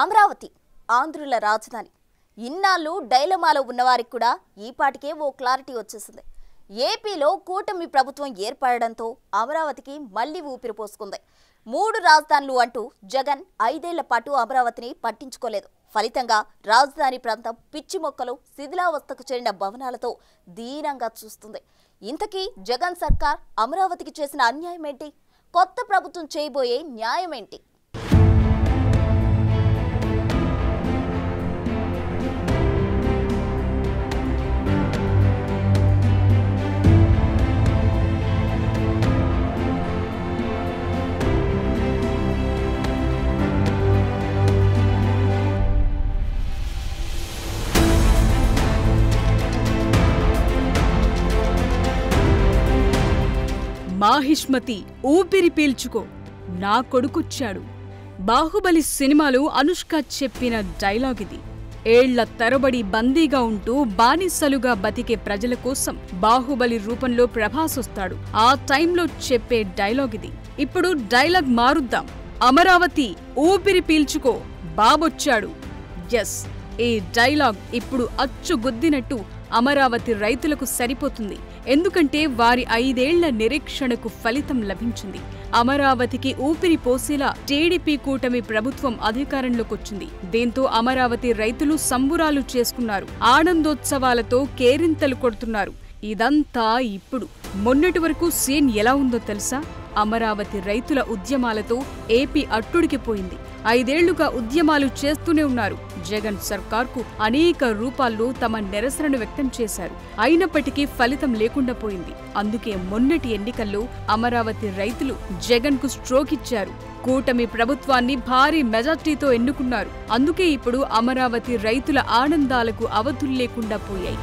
అమరావతి ఆంధ్రుల రాజధాని. ఇన్నాళ్ళు డైలమాలో ఉన్నవారికి కూడా ఈపాటికే ఓ క్లారిటీ వచ్చేసింది. ఏపీలో కూటమి ప్రభుత్వం ఏర్పడడంతో అమరావతికి మళ్లీ ఊపిరి పోసుకుంది. 3 రాజధానులు అంటూ జగన్ 5 ఏళ్ల పాటు అమరావతిని పట్టించుకోలేదు. ఫలితంగా రాజధాని ప్రాంతం పిచ్చి మొక్కలు, శిథిలావస్థకు చేరిన భవనాలతో దీనంగా చూస్తుంది. ఇంతకీ జగన్ సర్కార్ అమరావతికి చేసిన అన్యాయం ఏంటి? కొత్త ప్రభుత్వం చేయబోయే న్యాయం ఏంటి? మాహిష్మతి ఊపిరి పీల్చుకో, నా కొడుకొచ్చాడు. బాహుబలి సినిమాలో అనుష్క చెప్పిన డైలాగ్ ఇది. ఏళ్ల తరబడి బందీగా ఉంటూ బానిసలుగా బతికే ప్రజల కోసం బాహుబలి రూపంలో ప్రభాస్ వస్తాడు. ఆ టైంలో చెప్పే డైలాగ్ ఇది. ఇప్పుడు డైలాగ్ మారుద్దాం. అమరావతి ఊపిరి పీల్చుకో, బాబొచ్చాడు. ఎస్, ఈ డైలాగ్ ఇప్పుడు అచ్చుగుద్దినట్టు అమరావతి రైతులకు సరిపోతుంది. ఎందుకంటే వారి 5 ఏళ్ల నిరీక్షణకు ఫలితం లభించింది. అమరావతికి ఊపిరి పోసేలా టీడీపీ కూటమి ప్రభుత్వం అధికారంలోకొచ్చింది. దీంతో అమరావతి రైతులు సంబురాలు చేసుకున్నారు. ఆనందోత్సవాలతో కేరింతలు కొడుతున్నారు. ఇదంతా ఇప్పుడు. మొన్నటి వరకు సీన్ ఎలా ఉందో తెలుసా? అమరావతి రైతుల ఉద్యమాలతో ఏపీ అట్టుడికిపోయింది. 5 ఏళ్లుగా ఉద్యమాలు చేస్తూనే ఉన్నారు. జగన్ సర్కార్కు అనేక రూపాల్లో తమ నిరసనను వ్యక్తం చేశారు. అయినప్పటికీ ఫలితం లేకుండా పోయింది. అందుకే మొన్నటి ఎన్నికల్లో అమరావతి రైతులు జగన్కు స్ట్రోక్ ఇచ్చారు. కూటమి ప్రభుత్వాన్ని భారీ మెజార్టీతో ఎన్నుకున్నారు. అందుకే ఇప్పుడు అమరావతి రైతుల ఆనందాలకు అవధులు లేకుండా పోయాయి.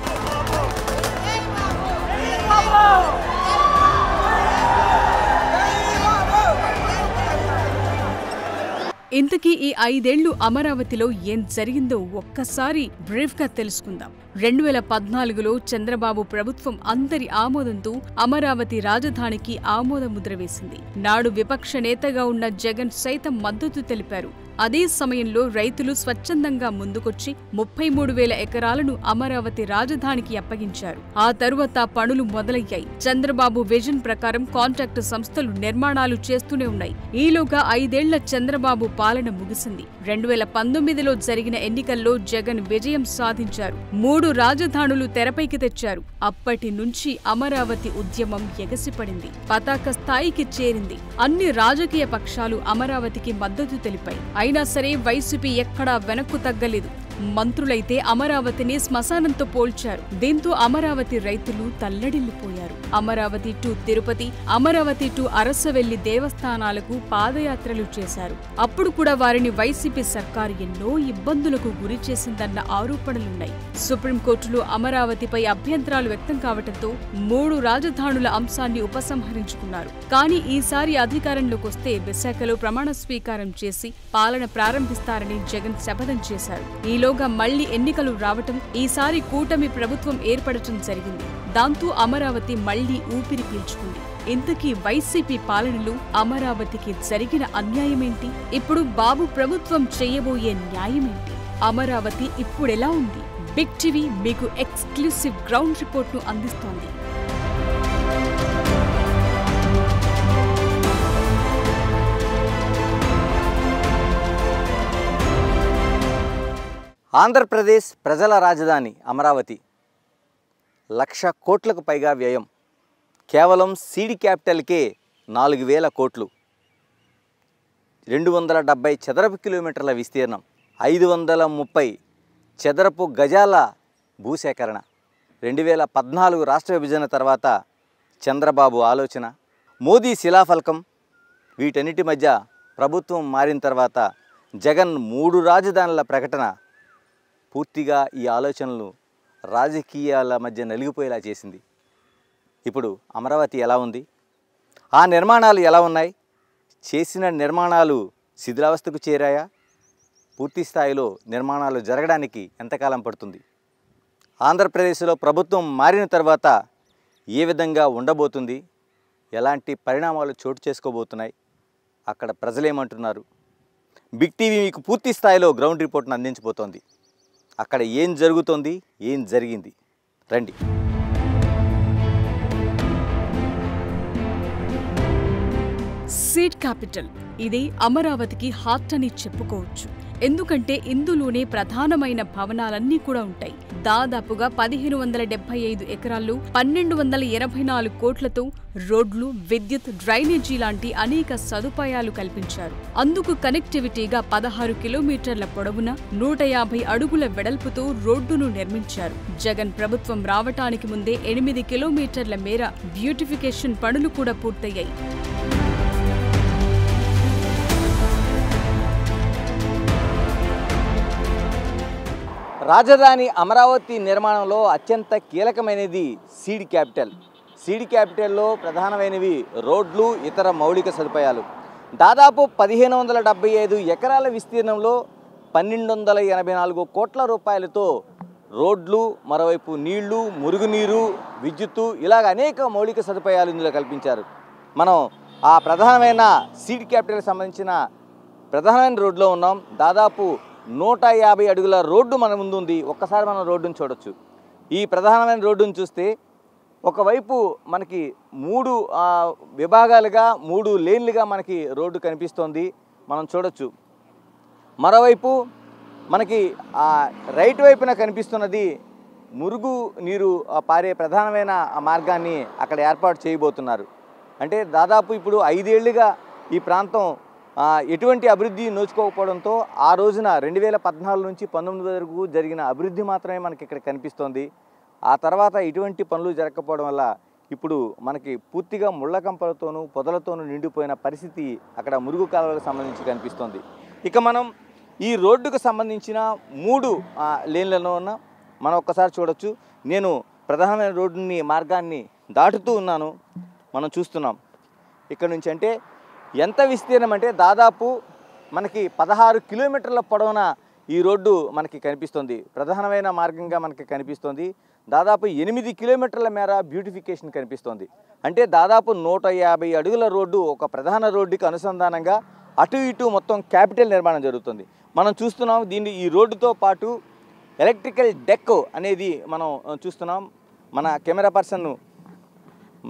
ఇంతకీ ఈ 5 ఏళ్లు అమరావతిలో ఏం జరిగిందో ఒక్కసారి బ్రీఫ్గా తెలుసుకుందాం. 2014లో చంద్రబాబు ప్రభుత్వం అందరి ఆమోదంతో అమరావతి రాజధానికి ఆమోద ముద్ర వేసింది. నాడు విపక్ష నేతగా ఉన్న జగన్ సైతం మద్దతు తెలిపారు. అదే సమయంలో రైతులు స్వచ్ఛందంగా ముందుకొచ్చి 33,000 ఎకరాలను అమరావతి రాజధానికి అప్పగించారు. ఆ తరువాత పనులు మొదలయ్యాయి. చంద్రబాబు విజన్ ప్రకారం కాంట్రాక్టు సంస్థలు నిర్మాణాలు చేస్తూనే ఉన్నాయి. ఈలోగా 5 ఏళ్ల చంద్రబాబు పాలన ముగిసింది. 2019లో జరిగిన ఎన్నికల్లో జగన్ విజయం సాధించారు. 3 రాజధానులు తెరపైకి తెచ్చారు. అప్పటి నుంచి అమరావతి ఉద్యమం ఎగసిపడింది. పతాక స్థాయికి చేరింది. అన్ని రాజకీయ పక్షాలు అమరావతికి మద్దతు తెలిపాయి. అయినా సరే వైసీపీ ఎక్కడా వెనక్కు తగ్గలేదు. మంత్రులైతే అమరావతిని శ్మశానంతో పోల్చారు. దీంతో అమరావతి రైతులు తల్లడిల్లిపోయారు. అమరావతి టు తిరుపతి, అమరావతి టు అరసవెల్లి దేవస్థానాలకు పాదయాత్రలు చేశారు. అప్పుడు కూడా వారిని వైసీపీ సర్కారు ఎన్నో ఇబ్బందులకు గురి చేసిందన్న ఆరోపణలున్నాయి. సుప్రీంకోర్టులో అమరావతిపై అభ్యంతరాలు వ్యక్తం కావడంతో 3 రాజధానుల అంశాన్ని ఉపసంహరించుకున్నారు. కానీ ఈసారి అధికారంలోకి వస్తే విశాఖలో ప్రమాణ స్వీకారం చేసి పాలన ప్రారంభిస్తారని జగన్ శపథం చేశారు. ఈలోగా మళ్లీ ఎన్నికలు రావటం, ఈసారి కూటమి ప్రభుత్వం ఏర్పడటం జరిగింది. దాంతో అమరావతి మళ్లీ ఊపిరి పీల్చుకుంది. ఇంతకీ వైసీపీ పాలనలో అమరావతికి జరిగిన అన్యాయమేంటి? ఇప్పుడు బాబు ప్రభుత్వం చేయబోయే న్యాయమేంటి? అమరావతి ఇప్పుడెలా ఉంది? బిగ్ టీవీ మీకు ఎక్స్క్లూసివ్ గ్రౌండ్ రిపోర్ట్ను అందిస్తోంది. ఆంధ్రప్రదేశ్ ప్రజల రాజధాని అమరావతి. 1,00,000 కోట్లకు పైగా వ్యయం. కేవలం సీడీ క్యాపిటల్కే 4,000 కోట్లు. 270 చదరపు కిలోమీటర్ల విస్తీర్ణం. 530 చదరపు గజాల భూసేకరణ. 2014 రాష్ట్ర విభజన తర్వాత చంద్రబాబు ఆలోచన, మోదీ శిలాఫలకం, వీటన్నిటి మధ్య ప్రభుత్వం మారిన తర్వాత జగన్ 3 రాజధానుల ప్రకటన పూర్తిగా ఈ ఆలోచనలు రాజకీయాల మధ్య నలిగిపోయేలా చేసింది. ఇప్పుడు అమరావతి ఎలా ఉంది? ఆ నిర్మాణాలు ఎలా ఉన్నాయి? చేసిన నిర్మాణాలు శిథిలావస్థకు చేరాయా? పూర్తి స్థాయిలో నిర్మాణాలు జరగడానికి ఎంతకాలం పడుతుంది? ఆంధ్రప్రదేశ్లో ప్రభుత్వం మారిన తర్వాత ఏ విధంగా ఉండబోతుంది? ఎలాంటి పరిణామాలు చోటు చేసుకోబోతున్నాయి? అక్కడ ప్రజలేమంటున్నారు? బిగ్ టీవీ మీకు పూర్తి స్థాయిలో గ్రౌండ్ రిపోర్ట్ను అందించబోతోంది. అక్కడ ఏం జరుగుతోంది, ఏం జరిగింది, రండి. సీడ్ క్యాపిటల్ ఇది అమరావతికి హార్ట్ అని చెప్పుకోవచ్చు. ఎందుకంటే ఇందులోనే ప్రధానమైన భవనాలన్నీ కూడా ఉంటాయి. దాదాపుగా 1575 ఎకరాల్లో 1284 కోట్లతో రోడ్లు, విద్యుత్, డ్రైనేజీ లాంటి అనేక సదుపాయాలు కల్పించారు. అందుకు కనెక్టివిటీగా 16 కిలోమీటర్ల పొడవున 150 అడుగుల వెడల్పుతో రోడ్డును నిర్మించారు. జగన్ ప్రభుత్వం రావటానికి ముందే 8 కిలోమీటర్ల మేర బ్యూటిఫికేషన్ పనులు కూడా పూర్తయ్యాయి. రాజధాని అమరావతి నిర్మాణంలో అత్యంత కీలకమైనది సీడ్ క్యాపిటల్. సీడ్ క్యాపిటల్లో ప్రధానమైనవి రోడ్లు, ఇతర మౌలిక సదుపాయాలు. దాదాపు 1575 ఎకరాల విస్తీర్ణంలో 1284 కోట్ల రూపాయలతో రోడ్లు, మరోవైపు నీళ్లు, మురుగునీరు, విద్యుత్తు ఇలాగ అనేక మౌలిక సదుపాయాలు ఇందులో కల్పించారు. మనం ఆ ప్రధానమైన సీడ్ క్యాపిటల్కి సంబంధించిన ప్రధానమైన రోడ్లో ఉన్నాం. దాదాపు 150 అడుగుల రోడ్డు మన ముందు ఉంది. ఒక్కసారి మనం రోడ్డును చూడొచ్చు. ఈ ప్రధానమైన రోడ్డును చూస్తే ఒకవైపు మనకి 3 విభాగాలుగా 3 లేన్లుగా మనకి రోడ్డు కనిపిస్తోంది, మనం చూడొచ్చు. మరోవైపు మనకి రైట్ వైపున కనిపిస్తున్నది మురుగు నీరు పారే ప్రధానమైన మార్గాన్ని అక్కడ ఏర్పాటు చేయబోతున్నారు. అంటే దాదాపు ఇప్పుడు 5 ఏళ్లుగా ఈ ప్రాంతం ఎటువంటి అభివృద్ధి నోచుకోకపోవడంతో ఆ రోజున 2014 నుంచి 19 వరకు జరిగిన అభివృద్ధి మాత్రమే మనకి ఇక్కడ కనిపిస్తోంది. ఆ తర్వాత ఎటువంటి పనులు జరగకపోవడం వల్ల ఇప్పుడు మనకి పూర్తిగా ముళ్ళ కంపలతోనూ పొదలతోనూ నిండిపోయిన పరిస్థితి అక్కడ మురుగు కాలువలకు సంబంధించి కనిపిస్తోంది. ఇక మనం ఈ రోడ్డుకు సంబంధించిన 3 లేన్లలో ఉన్న మనం ఒక్కసారి చూడొచ్చు. నేను ప్రధానమైన రోడ్డుని మార్గాన్ని దాటుతూ ఉన్నాను, మనం చూస్తున్నాం. ఇక్కడ నుంచి అంటే ఎంత విస్తీర్ణం అంటే దాదాపు మనకి 16 కిలోమీటర్ల పొడవున ఈ రోడ్డు మనకి కనిపిస్తుంది. ప్రధానమైన మార్గంగా మనకి కనిపిస్తుంది. దాదాపు 8 కిలోమీటర్ల మేర బ్యూటిఫికేషన్ కనిపిస్తుంది. అంటే దాదాపు 150 అడుగుల రోడ్డు ఒక ప్రధాన రోడ్డుకి అనుసంధానంగా అటు ఇటు మొత్తం క్యాపిటల్ నిర్మాణం జరుగుతుంది. మనం చూస్తున్నాం. ఈ రోడ్డుతో పాటు ఎలక్ట్రికల్ డెక్ అనేది మనం చూస్తున్నాం. మన కెమెరా పర్సన్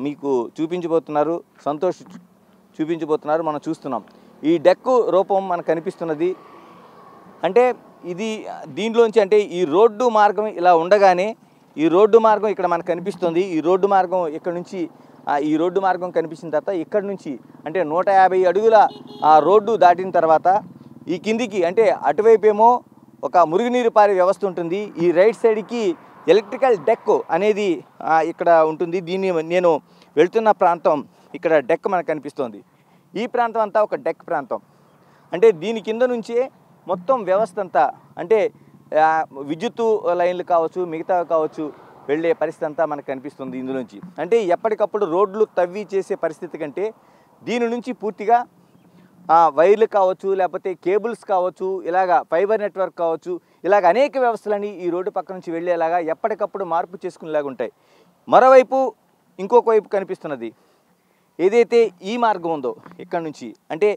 మీకు చూపించబోతున్నారు, సంతోష్ చూపించబోతున్నారు, మనం చూస్తున్నాం. ఈ డెక్ రూపం మనకు కనిపిస్తున్నది. అంటే ఇది దీంట్లోంచి అంటే ఈ రోడ్డు మార్గం ఇలా ఉండగానే ఈ రోడ్డు మార్గం ఇక్కడ మనకు కనిపిస్తుంది. ఈ రోడ్డు మార్గం ఇక్కడ నుంచి ఈ రోడ్డు మార్గం కనిపించిన తర్వాత ఇక్కడ నుంచి అంటే 150 అడుగుల రోడ్డు దాటిన తర్వాత ఈ కిందికి అంటే అటువైపు ఏమో ఒక మురుగునీరు పారే వ్యవస్థ ఉంటుంది. ఈ రైట్ సైడ్కి ఎలక్ట్రికల్ డెక్ అనేది ఇక్కడ ఉంటుంది. దీన్ని నేను వెళ్తున్న ప్రాంతం ఇక్కడ డెక్ మనకు కనిపిస్తోంది. ఈ ప్రాంతం అంతా ఒక డెక్ ప్రాంతం. అంటే దీని కింద నుంచే మొత్తం వ్యవస్థ అంతా అంటే విద్యుత్తు లైన్లు కావచ్చు, మిగతా కావచ్చు, వెళ్ళే పరిస్థితి అంతా మనకు కనిపిస్తుంది ఇందులోంచి. అంటే ఎప్పటికప్పుడు రోడ్లు తవ్వి చేసే పరిస్థితి కంటే దీని నుంచి పూర్తిగా వైర్లు కావచ్చు, లేకపోతే కేబుల్స్ కావచ్చు, ఇలాగా ఫైబర్ నెట్వర్క్ కావచ్చు, ఇలాగ అనేక వ్యవస్థలని ఈ రోడ్డు పక్క నుంచి వెళ్ళేలాగా ఎప్పటికప్పుడు మార్పు చేసుకునేలాగా ఉంటాయి. మరోవైపు ఇంకొక వైపు కనిపిస్తున్నది ఏదైతే ఈ మార్గం ఉందో ఇక్కడ నుంచి అంటే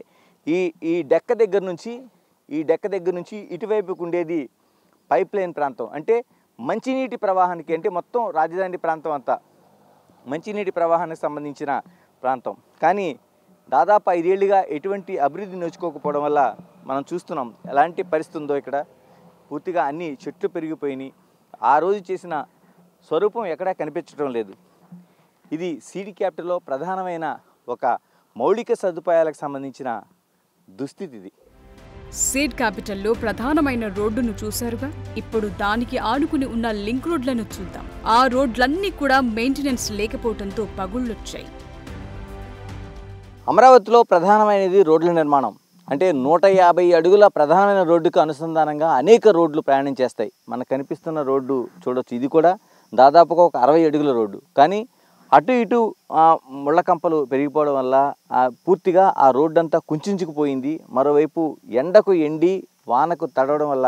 ఈ డెక్క దగ్గర నుంచి ఇటువైపుకు ఉండేది పైప్ లైన్ ప్రాంతం. అంటే మంచినీటి ప్రవాహానికి అంటే మొత్తం రాజధాని ప్రాంతం అంతా మంచినీటి ప్రవాహానికి సంబంధించిన ప్రాంతం. కానీ దాదాపు 5 ఏళ్లుగా ఎటువంటి అభివృద్ధి నోచుకోకపోవడం వల్ల మనం చూస్తున్నాం ఎలాంటి పరిస్థితి ఉందో. ఇక్కడ పూర్తిగా అన్ని చెట్లు పెరిగిపోయినాయి. ఆ రోజు చేసిన స్వరూపం ఎక్కడా కనిపించడం లేదు. ఇది సీడ్ క్యాపిటల్లో ప్రధానమైన ఒక మౌలిక సదుపాయాలకు సంబంధించిన దుస్థితి ఇది. సీడ్ క్యాపిటల్లో ప్రధానమైన రోడ్డును చూశారుగా, ఇప్పుడు దానికి ఆనుకుని ఉన్న లింక్ రోడ్లను చూద్దాం. ఆ రోడ్లన్నీ కూడా మెయింటెనెన్స్ లేకపోవడంతో పగుళ్ళొచ్చాయి. అమరావతిలో ప్రధానమైనది రోడ్ల నిర్మాణం. అంటే 150 అడుగుల ప్రధానమైన రోడ్డుకు అనుసంధానంగా అనేక రోడ్లు ప్రయాణం చేస్తాయి. మనకు కనిపిస్తున్న రోడ్డు చూడొచ్చు. ఇది కూడా దాదాపుగా ఒక 60 అడుగుల రోడ్డు. కానీ అటు ఇటు ముళ్ళ కంపలు పెరిగిపోవడం వల్ల పూర్తిగా ఆ రోడ్డు అంతా కుంచుకుపోయింది. మరోవైపు ఎండకు ఎండి వానకు తడవడం వల్ల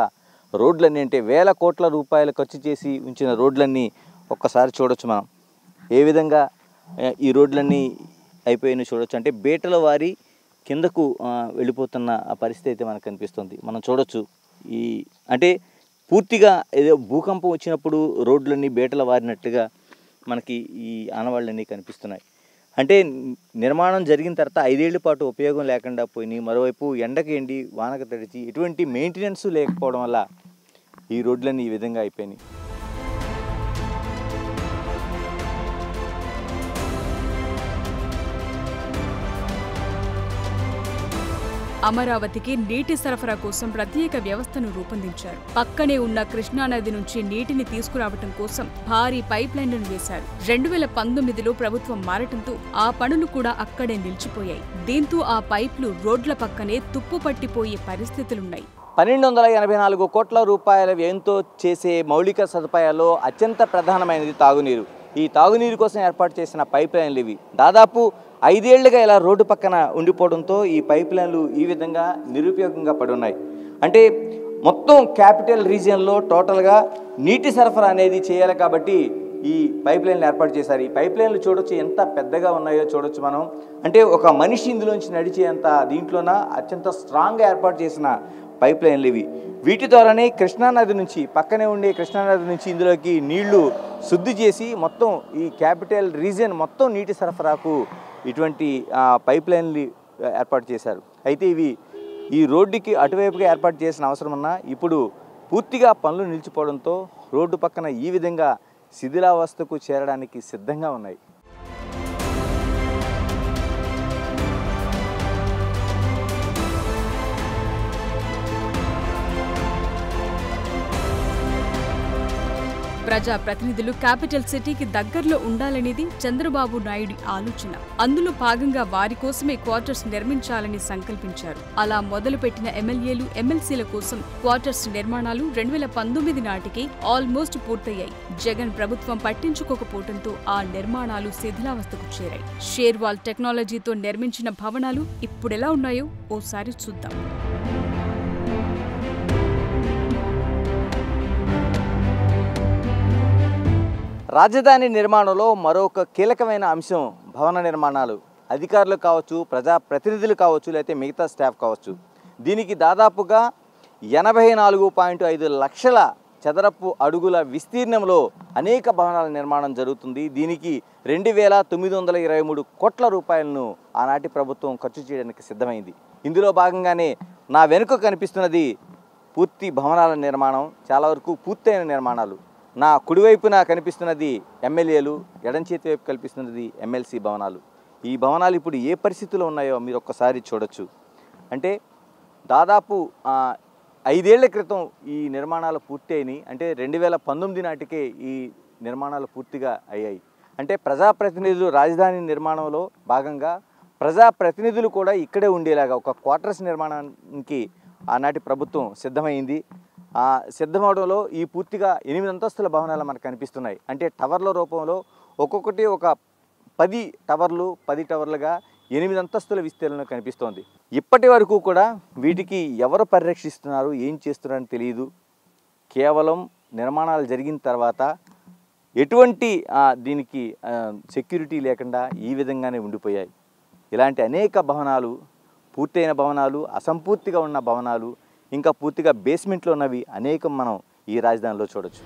రోడ్లన్నీ అంటే వేల కోట్ల రూపాయలు ఖర్చు చేసి ఉంచిన రోడ్లన్నీ ఒక్కసారి చూడొచ్చు. మనం ఏ విధంగా ఈ రోడ్లన్నీ అయిపోయినాయి చూడొచ్చు. అంటే బేటల వారి కిందకు వెళ్ళిపోతున్న ఆ పరిస్థితి అయితే మనకు కనిపిస్తుంది. మనం చూడొచ్చు ఈ అంటే పూర్తిగా ఏదో భూకంపం వచ్చినప్పుడు రోడ్లన్నీ బేటలు వారినట్టుగా మనకి ఈ ఆనవాళ్ళన్నీ కనిపిస్తున్నాయి. అంటే నిర్మాణం జరిగిన తర్వాత 5 ఏళ్ల పాటు ఉపయోగం లేకుండా పోయినాయి. మరోవైపు ఎండకి ఎండి వానకు తడిచి ఎటువంటి మెయింటెనెన్స్ లేకపోవడం వల్ల ఈ రోడ్లన్నీ ఈ విధంగా అయిపోయినాయి. అమరావతికి నీటి సరఫరా కోసం ప్రత్యేక వ్యవస్థను రూపొందించారు. పక్కనే ఉన్న కృష్ణానది నుంచి నీటిని తీసుకురావటం కోసం భారీ పైప్ లైన్లను వేశారు. 2019లో ప్రభుత్వం మారటంతో ఆ పనులు కూడా అక్కడే నిలిచిపోయాయి. దీంతో ఆ పైప్లు రోడ్ల పక్కనే తుప్పు పట్టిపోయే పరిస్థితులున్నాయి. 1284 కోట్ల రూపాయల వ్యయంతో చేసే మౌలిక సదుపాయాల్లో అత్యంత ప్రధానమైనది తాగునీరు. ఈ తాగునీరు కోసం ఏర్పాటు చేసిన పైప్ లైన్లు ఇవి. దాదాపు 5 ఏళ్లుగా ఇలా రోడ్డు పక్కన ఉండిపోవడంతో ఈ పైప్ లైన్లు ఈ విధంగా నిరుపయోగంగా పడి ఉన్నాయి. అంటే మొత్తం క్యాపిటల్ రీజియన్లో టోటల్గా నీటి సరఫరా అనేది చేయాలి కాబట్టి ఈ పైప్ లైన్లు ఏర్పాటు చేశారు. ఈ పైప్ లైన్లు చూడొచ్చు ఎంత పెద్దగా ఉన్నాయో చూడొచ్చు మనం. అంటే ఒక మనిషి ఇందులోంచి నడిచేంత దీంట్లోన అత్యంత స్ట్రాంగ్గా ఏర్పాటు చేసిన పైప్ లైన్లు ఇవి. వీటి ద్వారానే కృష్ణానది నుంచి పక్కనే ఉండే కృష్ణానది నుంచి ఇందులోకి నీళ్లు శుద్ధి చేసి మొత్తం ఈ క్యాపిటల్ రీజియన్ మొత్తం నీటి సరఫరాకు ఇటువంటి పైప్ లైన్లు ఏర్పాటు చేశారు. అయితే ఇవి ఈ రోడ్డుకి అటువైపుగా ఏర్పాటు చేసిన అవసరం ఉన్నా ఇప్పుడు పూర్తిగా పనులు నిలిచిపోవడంతో రోడ్డు పక్కన ఈ విధంగా శిథిలావస్థకు చేరడానికి సిద్ధంగా ఉన్నాయి. ప్రజా ప్రతినిధులు క్యాపిటల్ సిటీకి దగ్గరలో ఉండాలనేది చంద్రబాబు నాయుడు ఆలోచన. అందులో భాగంగా వారి కోసమే క్వార్టర్స్ నిర్మించాలని సంకల్పించారు. అలా మొదలుపెట్టిన ఎమ్మెల్యేలు, ఎమ్మెల్సీల కోసం క్వార్టర్స్ నిర్మాణాలు 2019 నాటికి ఆల్మోస్ట్ పూర్తయ్యాయి. జగన్ ప్రభుత్వం పట్టించుకోకపోవడంతో ఆ నిర్మాణాలు శిథిలావస్థకు చేరాయి. షేర్వాల్ టెక్నాలజీతో నిర్మించిన భవనాలు ఇప్పుడెలా ఉన్నాయో ఓసారి చూద్దాం. రాజధాని నిర్మాణంలో మరొక కీలకమైన అంశం భవన నిర్మాణాలు. అధికారులు కావచ్చు, ప్రజాప్రతినిధులు కావచ్చు, లేకపోతే మిగతా స్టాఫ్ కావచ్చు. దీనికి దాదాపుగా 84.5 లక్షల చదరపు అడుగుల విస్తీర్ణంలో అనేక భవనాల నిర్మాణం జరుగుతుంది. దీనికి 2,923 కోట్ల రూపాయలను ఆనాటి ప్రభుత్వం ఖర్చు చేయడానికి సిద్ధమైంది. ఇందులో భాగంగానే నా వెనుక కనిపిస్తున్నది పూర్తి భవనాల నిర్మాణం, చాలా వరకు పూర్తయిన నిర్మాణాలు. నా కుడివైపున కనిపిస్తున్నది ఎమ్మెల్యేలు, ఎడం చేతి వైపు కనిపిస్తున్నది ఎమ్మెల్సీ భవనాలు. ఈ భవనాలు ఇప్పుడు ఏ పరిస్థితిలో ఉన్నాయో మీరు ఒక్కసారి చూడొచ్చు. అంటే దాదాపు 5 ఏళ్ల క్రితం ఈ నిర్మాణాలు పూర్తి అయినాయి. అంటే 2019 నాటికే ఈ నిర్మాణాలు పూర్తిగా అయ్యాయి. అంటే ప్రజాప్రతినిధులు రాజధాని నిర్మాణంలో భాగంగా ప్రజాప్రతినిధులు కూడా ఇక్కడే ఉండేలాగా ఒక క్వార్టర్స్ నిర్మాణానికి ఆనాటి ప్రభుత్వం సిద్ధమైంది. సిద్ధమవడంలో ఈ పూర్తిగా 8 అంతస్తుల భవనాలు మనకు కనిపిస్తున్నాయి. అంటే టవర్ల రూపంలో ఒక్కొక్కటి ఒక 10 టవర్లుగా 8 అంతస్తుల విస్తీర్ణంలో కనిపిస్తోంది. ఇప్పటి వరకు కూడా వీటికి ఎవరు పరిరక్షిస్తున్నారు, ఏం చేస్తున్నారని తెలియదు. కేవలం నిర్మాణాలు జరిగిన తర్వాత ఎటువంటి దీనికి సెక్యూరిటీ లేకుండా ఈ విధంగానే ఉండిపోయాయి. ఇలాంటి అనేక భవనాలు, పూర్తయిన భవనాలు, అసంపూర్తిగా ఉన్న భవనాలు, ఇంకా పూర్తిగా బేస్మెంట్లో ఉన్నవి అనేకం మనం ఈ రాజధానిలో చూడొచ్చు.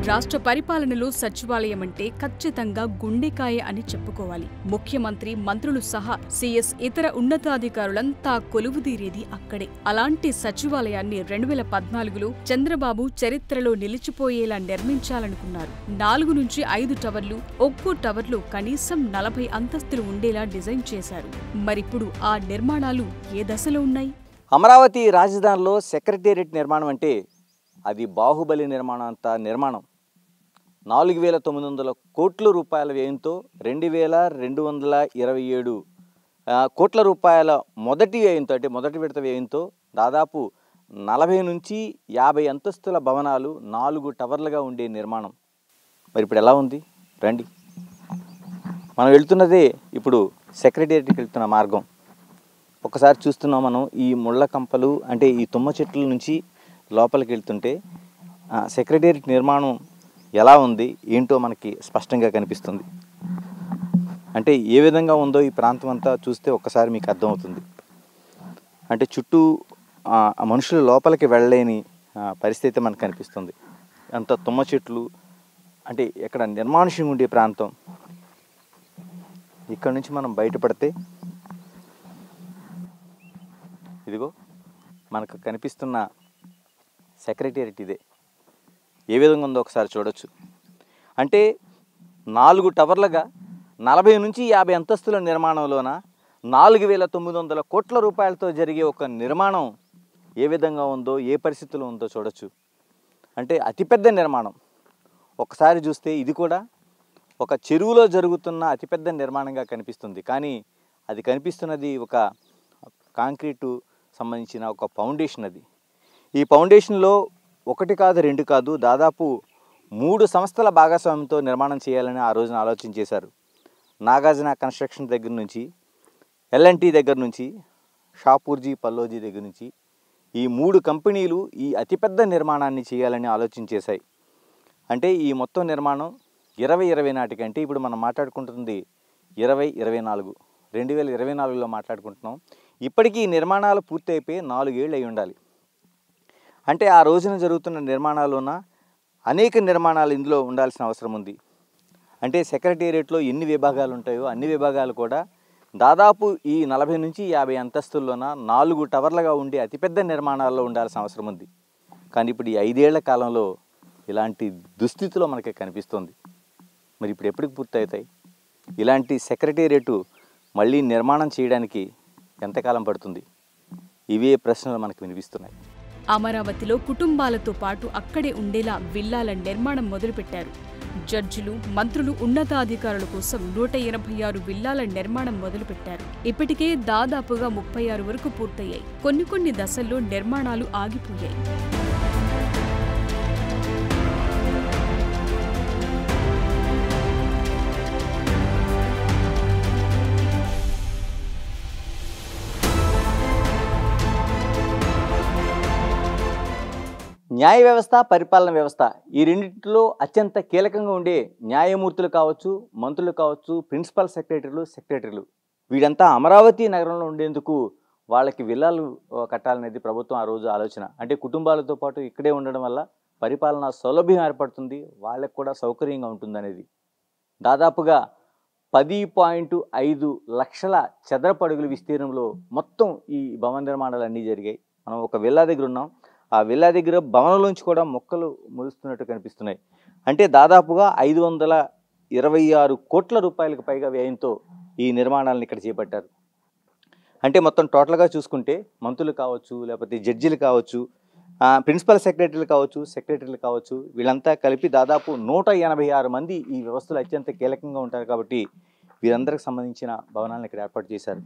రాష్ట్ర పరిపాలనలో సచివాలయం అంటే ఖచ్చితంగా గుండెకాయ అని చెప్పుకోవాలి. ముఖ్యమంత్రి, మంత్రులు సహా సీఎస్, ఇతర ఉన్నతాధికారులంతా కొలువుదీరేది అక్కడే. అలాంటి సచివాలయాన్ని 2014లో చంద్రబాబు చరిత్రలో నిలిచిపోయేలా నిర్మించాలనుకున్నారు. 4 నుంచి 5 టవర్లు, ఒక్కో టవర్లో కనీసం 40 అంతస్తులు ఉండేలా డిజైన్ చేశారు. మరిప్పుడు ఆ నిర్మాణాలు ఏ దశలో ఉన్నాయి? అమరావతి రాజధానిలో సెక్రటేరియట్ నిర్మాణం అంటే అది బాహుబలి నిర్మాణం అంత నిర్మాణం. 4,900 కోట్ల రూపాయల వ్యయంతో 2,227 కోట్ల రూపాయల మొదటి వ్యయంతో, అంటే మొదటి విడత వ్యయంతో దాదాపు 40 నుంచి 50 అంతస్తుల భవనాలు 4 టవర్లుగా ఉండే నిర్మాణం. మరి ఇప్పుడు ఎలా ఉంది రండి. మనం వెళ్తున్నదే ఇప్పుడు సెక్రటేరియట్కి వెళ్తున్న మార్గం. ఒకసారి చూస్తున్నాం మనం ఈ ముళ్ళ కంపలు, అంటే ఈ తుమ్మ చెట్ల నుంచి లోపలికి వెళ్తుంటే సెక్రటేరియట్ నిర్మాణం ఎలా ఉంది ఏంటో మనకి స్పష్టంగా కనిపిస్తుంది. అంటే ఏ విధంగా ఉందో ఈ ప్రాంతం అంతా చూస్తే ఒక్కసారి మీకు అర్థమవుతుంది. అంటే చుట్టూ మనుషులు లోపలికి వెళ్ళలేని పరిస్థితి మనకు కనిపిస్తుంది. అంత తుమ్మ చెట్లు, అంటే ఇక్కడ నిర్మానుష్యంగా ఉండే ప్రాంతం. ఇక్కడ నుంచి మనం బయటపడితే ఇదిగో మనకు కనిపిస్తున్న సెక్రటేరియట్ ఇదే. ఏ విధంగా ఉందో ఒకసారి చూడొచ్చు. అంటే 4 టవర్లుగా 40 నుంచి 50 అంతస్తుల నిర్మాణంలోన 4,900 కోట్ల రూపాయలతో జరిగే ఒక నిర్మాణం ఏ విధంగా ఉందో, ఏ పరిస్థితుల్లో ఉందో చూడొచ్చు. అంటే అతిపెద్ద నిర్మాణం. ఒకసారి చూస్తే ఇది కూడా ఒక చెరువులో జరుగుతున్న అతిపెద్ద నిర్మాణంగా కనిపిస్తుంది. కానీ అది కనిపిస్తున్నది ఒక కాంక్రీటు సంబంధించిన ఒక ఫౌండేషన్. అది ఈ ఫౌండేషన్లో 1 కాదు 2 కాదు, దాదాపు 3 సంస్థల భాగస్వామ్యంతో నిర్మాణం చేయాలని ఆ రోజున ఆలోచన చేశారు. నాగార్జున కన్స్ట్రక్షన్ దగ్గర నుంచి, L&T దగ్గర నుంచి, షాపూర్జీ పల్లోజీ దగ్గర నుంచి ఈ 3 కంపెనీలు ఈ అతిపెద్ద నిర్మాణాన్ని చేయాలని ఆలోచన చేశాయి. అంటే ఈ మొత్తం నిర్మాణం 2020 నాటికి, అంటే ఇప్పుడు మనం మాట్లాడుకుంటుంది 2024, 2024లో మాట్లాడుకుంటున్నాం. ఇప్పటికీ ఈ నిర్మాణాలు పూర్తి అయిపోయి 4 ఏళ్ళు అయి ఉండాలి. అంటే ఆ రోజున జరుగుతున్న నిర్మాణాలున్న అనేక నిర్మాణాలు ఇందులో ఉండాల్సిన అవసరం ఉంది. అంటే సెక్రటేరియట్లో ఎన్ని విభాగాలు ఉంటాయో అన్ని విభాగాలు కూడా దాదాపు ఈ 40 నుంచి 50 అంతస్తుల్లోన 4 టవర్లుగా ఉండే అతిపెద్ద నిర్మాణాల్లో ఉండాల్సిన అవసరం ఉంది. కానీ ఇప్పుడు ఈ 5 ఏళ్ల కాలంలో ఇలాంటి దుస్థితిలో మనకి కనిపిస్తుంది. మరి ఇప్పుడు ఎప్పటికి పూర్తవుతాయి? ఇలాంటి సెక్రటేరియట్ మళ్ళీ నిర్మాణం చేయడానికి ఎంతకాలం పడుతుంది? ఇవే ప్రశ్నలు మనకు వినిపిస్తున్నాయి. అమరావతిలో కుటుంబాలతో పాటు అక్కడే ఉండేలా విల్లాల నిర్మాణం మొదలుపెట్టారు. జడ్జిలు, మంత్రులు, ఉన్నతాధికారుల కోసం 186 విల్లాల నిర్మాణం మొదలుపెట్టారు. ఇప్పటికే దాదాపుగా 36 వరకు పూర్తయ్యాయి. కొన్ని దశల్లో నిర్మాణాలు ఆగిపోయాయి. న్యాయ వ్యవస్థ, పరిపాలన వ్యవస్థ, ఈ రెండింటిలో అత్యంత కీలకంగా ఉండే న్యాయమూర్తులు కావచ్చు, మంత్రులు కావచ్చు, ప్రిన్సిపల్ సెక్రటరీలు వీడంతా అమరావతి నగరంలో ఉండేందుకు వాళ్ళకి విల్లాలు కట్టాలనేది ప్రభుత్వం ఆ రోజు ఆలోచన. అంటే కుటుంబాలతో పాటు ఇక్కడే ఉండడం వల్ల పరిపాలన సౌలభ్యం ఏర్పడుతుంది, వాళ్ళకు కూడా సౌకర్యంగా ఉంటుందనేది. దాదాపుగా 10.5 లక్షల చదరపు అడుగుల విస్తీర్ణంలో మొత్తం ఈ భవన నిర్మాణాలు అన్నీ జరిగాయి. మనం ఒక విల్లా దగ్గర ఉన్నాం. ఆ విల్లా దగ్గర భవనంలోంచి కూడా మొక్కలు మొలుస్తున్నట్టు కనిపిస్తున్నాయి. అంటే దాదాపుగా 526 కోట్ల రూపాయలకు పైగా వ్యయంతో ఈ నిర్మాణాలను ఇక్కడ చేపట్టారు. అంటే మొత్తం టోటల్గా చూసుకుంటే మంత్రులు కావచ్చు, లేకపోతే జడ్జిలు కావచ్చు, ప్రిన్సిపల్ సెక్రటరీలు కావచ్చు, వీళ్ళంతా కలిపి దాదాపు 186 మంది ఈ వ్యవస్థలో అత్యంత కీలకంగా ఉంటారు. కాబట్టి వీరందరికి సంబంధించిన భవనాలను ఇక్కడ ఏర్పాటు చేశారు.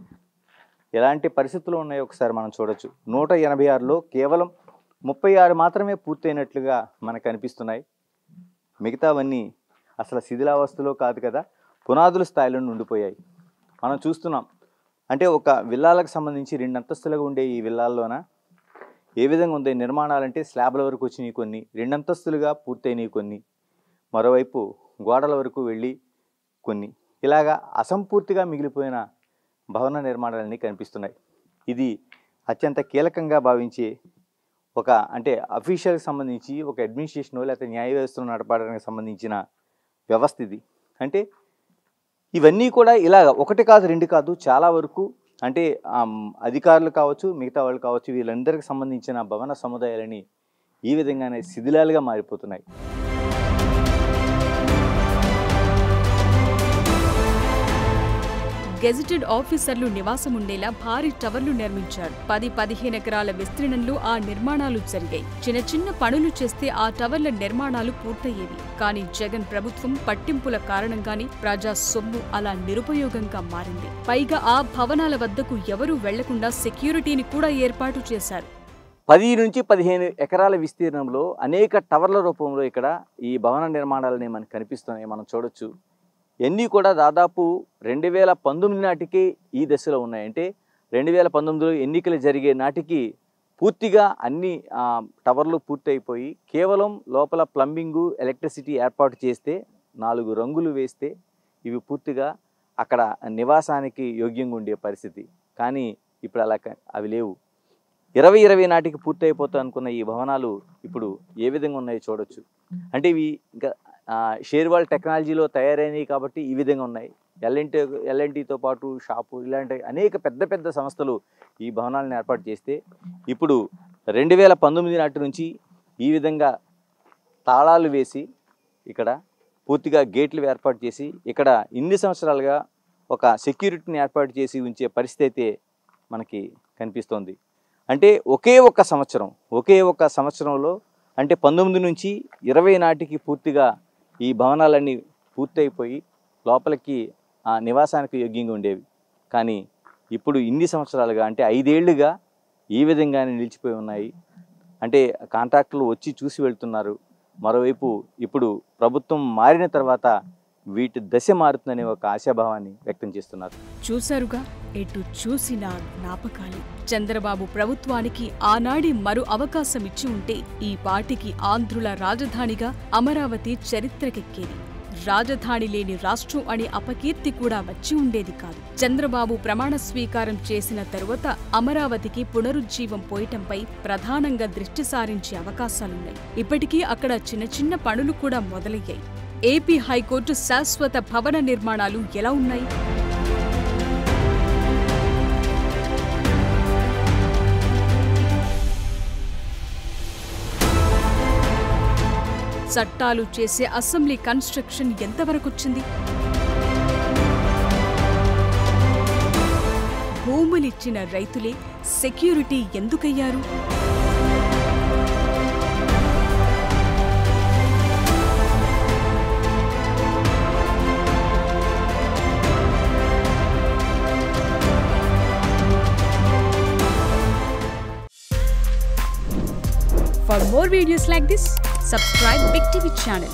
ఎలాంటి పరిస్థితులు ఉన్నాయో ఒకసారి మనం చూడొచ్చు. 186లో కేవలం 36 మాత్రమే పూర్తయినట్లుగా మనకు అనిపిస్తున్నాయి. మిగతావన్నీ అసలు శిథిలావస్థలో కాదు కదా, పునాదుల స్థాయిలో ఉండిపోయాయి. మనం చూస్తున్నాం. అంటే ఒక విల్లాలకు సంబంధించి 2 అంతస్తులుగా ఉండే ఈ విల్లాల్లోన ఏ విధంగా ఉంది నిర్మాణాలంటే స్లాబ్ల వరకు వచ్చినాయి కొన్ని, 2 అంతస్తులుగా పూర్తయినాయి కొన్ని, మరోవైపు గోడల వరకు వెళ్ళి కొన్ని, ఇలాగా అసంపూర్తిగా మిగిలిపోయిన భవన నిర్మాణాలన్నీ కనిపిస్తున్నాయి. ఇది అత్యంత కీలకంగా భావించే ఒక అంటే అఫీషియల్కి సంబంధించి ఒక అడ్మినిస్ట్రేషన్ లేకపోతే న్యాయ వ్యవస్థను నడపడానికి సంబంధించిన వ్యవస్థ ఇది. అంటే ఇవన్నీ కూడా ఇలాగ 1 కాదు 2 కాదు చాలా వరకు అంటే అధికారులు కావచ్చు, మిగతా వాళ్ళు కావచ్చు, వీళ్ళందరికీ సంబంధించిన భవన సముదాయాలని ఈ విధంగానే శిథిలాలుగా మారిపోతున్నాయి. గెజిటెడ్ ఆఫీసర్లు నివాసముండేలా భారీ టవర్లు నిర్మించారు. 10-15 ఎకరాల విస్తీర్ణంలో ఆ నిర్మాణాలు జరిగాయి. చిన్న పనులు చేస్తే ఆ టవర్ల నిర్మాణాలు పూర్తయ్యేవి. కానీ జగన్ ప్రభుత్వం పట్టింపుల కారణంగానే ప్రజా సొమ్ము అలా నిరుపయోగంగా మారింది. పైగా ఆ భవనాల వద్దకు ఎవరూ వెళ్లకుండా సెక్యూరిటీని కూడా ఏర్పాటు చేశారు. 10 నుంచి 15 ఎకరాల విస్తీర్ణంలో అనేక టవర్ల రూపంలో ఇక్కడ ఈ భవన నిర్మాణాలని మనకు కనిపిస్తున్నాయి. మనం చూడొచ్చు. ఇవన్నీ కూడా దాదాపు 2019 నాటికే ఈ దశలో ఉన్నాయి. అంటే 2019లో ఎన్నికలు జరిగే నాటికి పూర్తిగా అన్ని టవర్లు పూర్తి అయిపోయి కేవలం లోపల ప్లంబింగు, ఎలక్ట్రిసిటీ ఏర్పాటు చేస్తే 4 రంగులు వేస్తే ఇవి పూర్తిగా అక్కడ నివాసానికి యోగ్యంగా ఉండే పరిస్థితి. కానీ ఇప్పుడు అవి లేవు. 2020 నాటికి పూర్తి అయిపోతాయి అనుకున్న ఈ భవనాలు ఇప్పుడు ఏ విధంగా ఉన్నాయో చూడొచ్చు. అంటే ఇవి ఇంకా షేర్వాల్ టెక్నాలజీలో తయారైనవి కాబట్టి ఈ విధంగా ఉన్నాయి. ఎల్ఎన్టీతో పాటు షాపు ఇలాంటి అనేక పెద్ద పెద్ద సంస్థలు ఈ భవనాలను ఏర్పాటు చేస్తే ఇప్పుడు 2019 నాటి నుంచి ఈ విధంగా తాళాలు వేసి ఇక్కడ పూర్తిగా గేట్లు ఏర్పాటు చేసి ఇక్కడ ఇన్ని సంవత్సరాలుగా ఒక సెక్యూరిటీని ఏర్పాటు చేసి ఉంచే పరిస్థితి అయితే మనకి కనిపిస్తోంది. అంటే ఒకే ఒక్క సంవత్సరంలో అంటే 19 నుంచి 20 నాటికి పూర్తిగా ఈ భవనాలన్నీ పూర్తయిపోయి లోపలికి నివాసానికి యోగ్యంగా ఉండేవి. కానీ ఇప్పుడు ఇన్ని సంవత్సరాలుగా అంటే 5 ఏళ్లుగా ఈ విధంగానే నిలిచిపోయి ఉన్నాయి. అంటే కాంట్రాక్టర్లు వచ్చి చూసి వెళ్తున్నారు. మరోవైపు ఇప్పుడు ప్రభుత్వం మారిన తర్వాత వీటి దశ మారుతుందనే ఒక ఆశాభావాన్ని వ్యక్తం చేస్తున్నారు. చూశారుగా, ఎటు చూసినా జ్ఞాపకాలు. చంద్రబాబు ప్రభుత్వానికి ఆనాడి మరో అవకాశం ఇచ్చి ఉంటే ఈ పాటికి ఆంధ్రుల రాజధానిగా అమరావతి చరిత్రకెక్కేది. రాజధాని లేని రాష్ట్రం అనే అపకీర్తి కూడా వచ్చి ఉండేది కాదు. చంద్రబాబు ప్రమాణ స్వీకారం చేసిన తరువాత అమరావతికి పునరుజ్జీవం పోయటంపై ప్రధానంగా దృష్టి సారించే అవకాశాలున్నాయి. ఇప్పటికీ అక్కడ చిన్న చిన్న పనులు కూడా మొదలయ్యాయి. ఏపీ హైకోర్టు శాశ్వత భవన నిర్మాణాలు ఎలా ఉన్నాయి? చట్టాలు చేసే అసెంబ్లీ కన్స్ట్రక్షన్ ఎంతవరకొచ్చింది? భూములిచ్చిన రైతులే security ఎందుకయ్యారు? For more videos like this, subscribe Big TV channel.